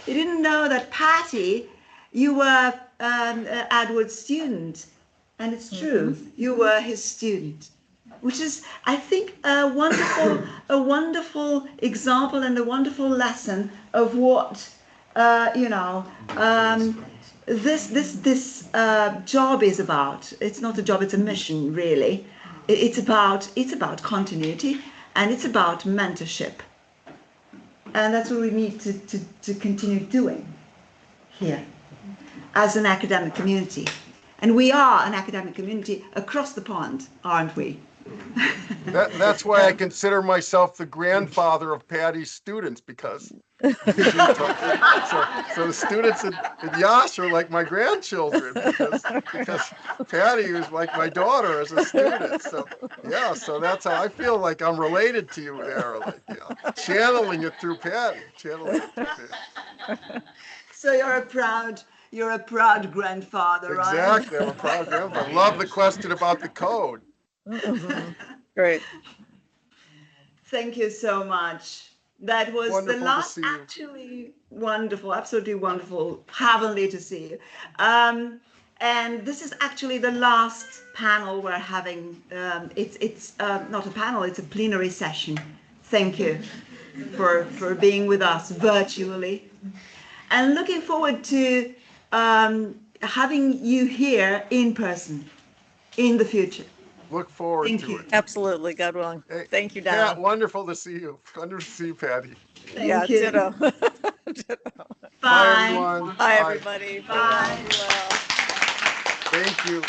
he didn't know that Patty, you were Edward's student. And it's true, you were his student. which is, I think, a wonderful example and a wonderful lesson of what, this job is about. It's not a job, it's a mission, really. It's about continuity, and it's about mentorship. And that's what we need to continue doing here as an academic community. And we are an academic community across the pond, aren't we? That's why I consider myself the grandfather of Patty's students, because so the students in Iași are like my grandchildren, because Patty was like my daughter as a student. So yeah, so that's how I feel like I'm related to you there, like, yeah, channeling it through Patty. So you're a proud grandfather, right? Exactly, I'm a proud grandfather. Love the question about the code. Great. Thank you so much. That was Wonderful the last, to see you. actually wonderful, absolutely wonderful, heavenly to see you. And this is actually the last panel we're having. It's not a panel, it's a plenary session. Thank you for being with us virtually. And looking forward to having you here in person in the future. Look forward Thank to you. it. Absolutely. God willing. Hey, Thank you, Pat, Don. wonderful to see you. Wonderful to see you, Patty. Yeah, Thank you. ditto. Ditto. Bye, everyone. Bye, everybody. Bye. Be well. Thank you.